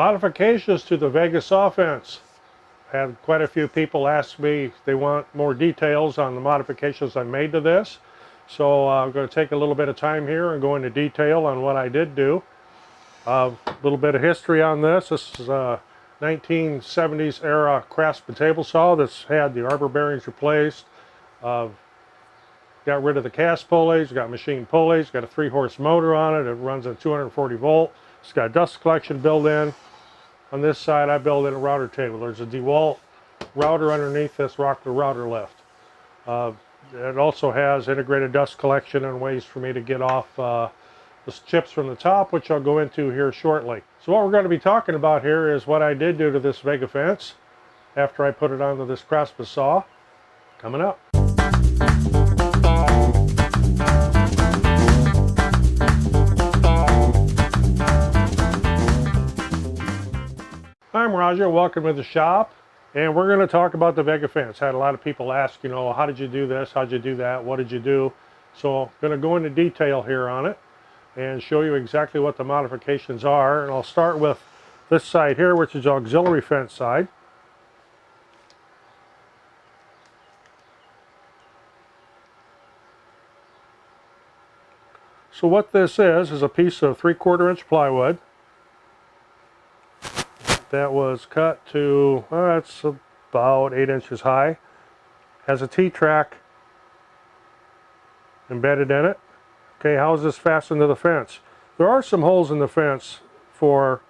Modifications to the Vega saw fence. Had quite a few people ask me they want more details on the modifications I made to this. So I'm going to take a little bit of time here and go into detail on what I did do. A little bit of history on this. This is a 1970s era Craftsman table saw that's had the arbor bearings replaced. Got rid of the cast pulleys, got machine pulleys, got a 3-horse motor on it. It runs at 240 volt. It's got a dust collection built in. On this side, I built in a router table. There's a DeWalt router underneath this rocker router lift. It also has integrated dust collection and ways for me to get off the chips from the top, which I'll go into here shortly. So what we're going to be talking about here is what I did do to this Vega fence after I put it onto this Craftsman saw. Coming up. I'm Roger, welcome to the shop, and we're going to talk about the Vega fence. Had a lot of people ask, you know, how did you do this, how did you do that, what did you do? So I'm going to go into detail here on it and show you exactly what the modifications are. And I'll start with this side here, which is auxiliary fence side. So what this is a piece of 3/4 inch plywood that was cut to, it's about 8 inches high. Has a T-track embedded in it. Okay, how is this fastened to the fence? There are some holes in the fence for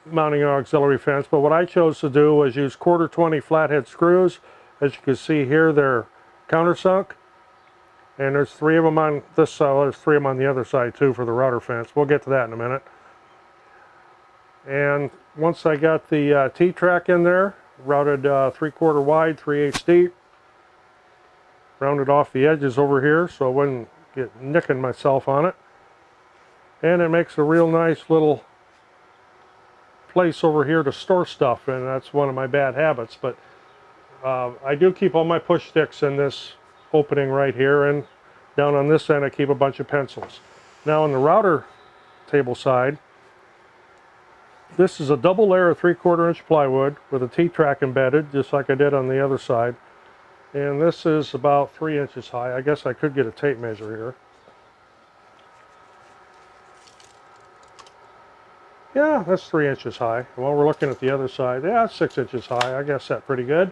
mounting an auxiliary fence, but what I chose to do was use 1/4-20 flathead screws. As you can see here, they're countersunk, and there's 3 of them on this side. There's 3 of them on the other side too for the router fence. We'll get to that in a minute. And once I got the T-track in there, routed 3/4 wide, 3/8 deep, rounded off the edges over here so I wouldn't get nicking myself on it. And it makes a real nice little place over here to store stuff, and that's one of my bad habits. But I do keep all my push sticks in this opening right here, and down on this end I keep a bunch of pencils. Now on the router table side, this is a double layer of 3/4 inch plywood with a T-track embedded, just like I did on the other side. And this is about 3 inches high. I guess I could get a tape measure here. Yeah, that's 3 inches high. While we're looking at the other side, yeah, it's 6 inches high. I guess that's pretty good.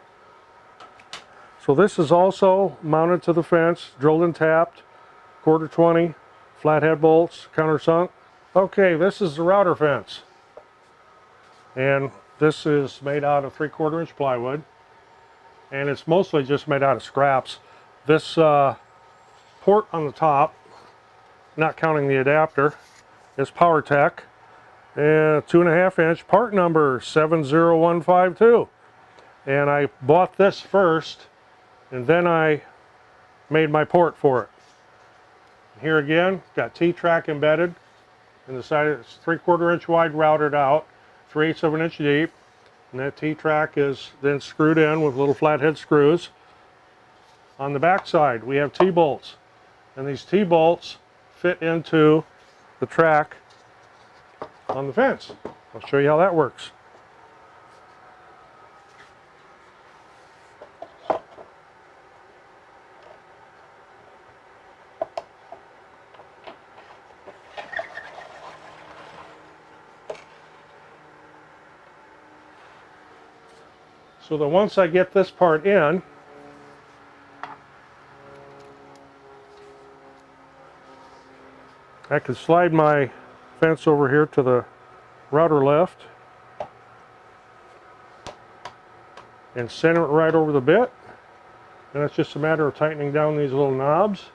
So this is also mounted to the fence, drilled and tapped, 1/4-20, flathead bolts, countersunk. Okay, this is the router fence. And this is made out of 3/4 inch plywood, and it's mostly just made out of scraps. This port on the top, not counting the adapter, is PowerTech, and 2.5 inch, part number 70152. And I bought this first, and then I made my port for it. Here again, got T-track embedded in the side. It's 3/4 inch wide, routed out, 3/8 of an inch deep, and that T-track is then screwed in with little flathead screws. On the back side we have T-bolts, and these T-bolts fit into the track on the fence. I'll show you how that works. So that once I get this part in, I can slide my fence over here to the router lift and center it right over the bit. And it's just a matter of tightening down these little knobs.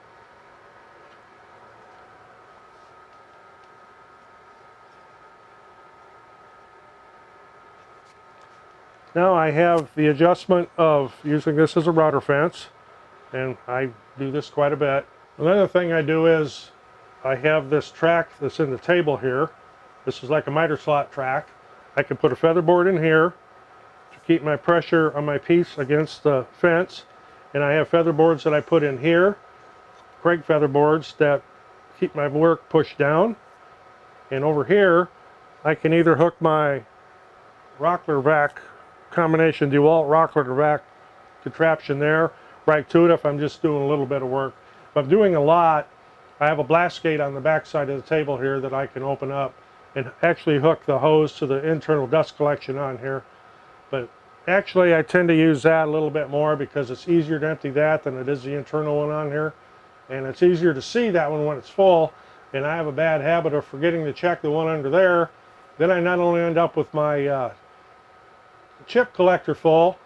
Now I have the adjustment of using this as a router fence, and I do this quite a bit. Another thing I do is I have this track that's in the table here. This is like a miter slot track. I can put a featherboard in here to keep my pressure on my piece against the fence, and I have featherboards that I put in here, Craig featherboards that keep my work pushed down. And over here I can either hook my rockler vac combination DeWalt rockler vac contraption there right to it if I'm just doing a little bit of work. If I'm doing a lot, I have a blast gate on the back side of the table here that I can open up and actually hook the hose to the internal dust collection on here. But actually I tend to use that a little bit more because it's easier to empty that than it is the internal one on here. And it's easier to see that one when it's full. And I have a bad habit of forgetting to check the one under there. Then I not only end up with my chip collector full,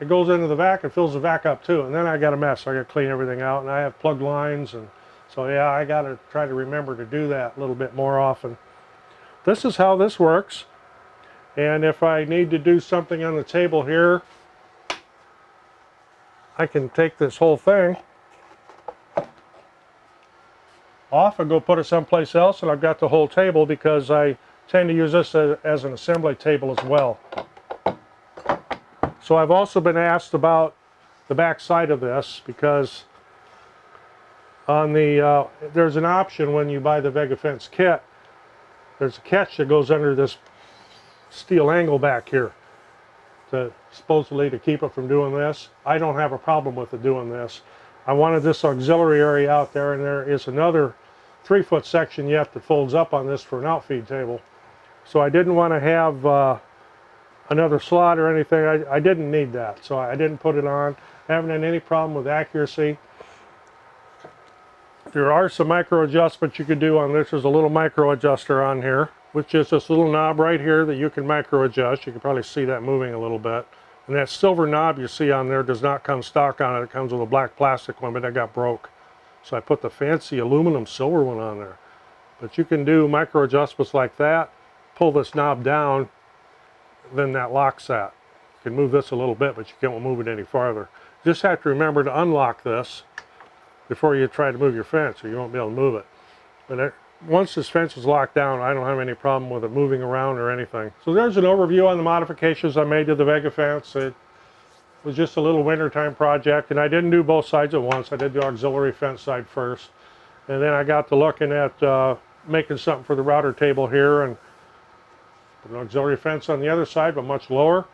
it goes into the vac and fills the vac up too, and then I got a mess. I got to clean everything out, and I have plugged lines, and so yeah, I got to try to remember to do that a little bit more often. This is how this works, and if I need to do something on the table here, I can take this whole thing off and go put it someplace else, and I've got the whole table because I tend to use this as an assembly table as well. So I've also been asked about the back side of this because on the there's an option when you buy the Vega fence kit. There's a catch that goes under this steel angle back here to supposedly to keep it from doing this. I don't have a problem with it doing this. I wanted this auxiliary area out there, and there is another 3-foot section yet that folds up on this for an outfeed table. So I didn't want to have another slot or anything. I didn't need that, so I didn't put it on. I haven't had any problem with accuracy. There are some micro adjustments you could do on this. There's a little micro adjuster on here, which is this little knob right here that you can micro adjust. You can probably see that moving a little bit. And that silver knob you see on there does not come stock on it. It comes with a black plastic one, but that got broke. So I put the fancy aluminum silver one on there. But you can do micro adjustments like that. Pull this knob down, then that locks that. You can move this a little bit, but you can't move it any farther. You just have to remember to unlock this before you try to move your fence, or you won't be able to move it. But once this fence is locked down, I don't have any problem with it moving around or anything. So there's an overview on the modifications I made to the Vega fence. It was just a little wintertime project, and I didn't do both sides at once. I did the auxiliary fence side first, and then I got to looking at making something for the router table here, and an auxiliary fence on the other side, but much lower.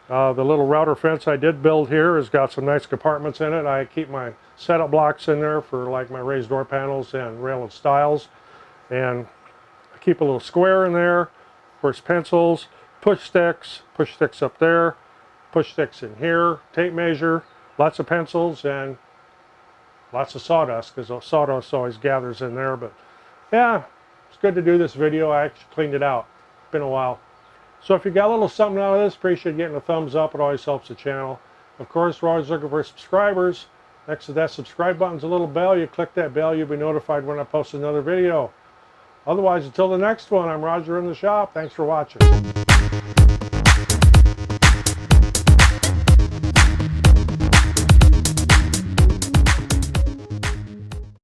The little router fence I did build here has got some nice compartments in it. I keep my setup blocks in there for like my raised door panels and rail and stiles. And I keep a little square in there for its pencils, push sticks up there, push sticks in here, tape measure, lots of pencils, and lots of sawdust, because sawdust always gathers in there. But yeah, it's good to do this video. I actually cleaned it out. Been a while. So if you got a little something out of this, appreciate getting a thumbs up. It always helps the channel. Of course, we're always looking for subscribers. Next to that subscribe button's a little bell. You click that bell, you'll be notified when I post another video. Otherwise, until the next one, I'm Roger in the shop. Thanks for watching.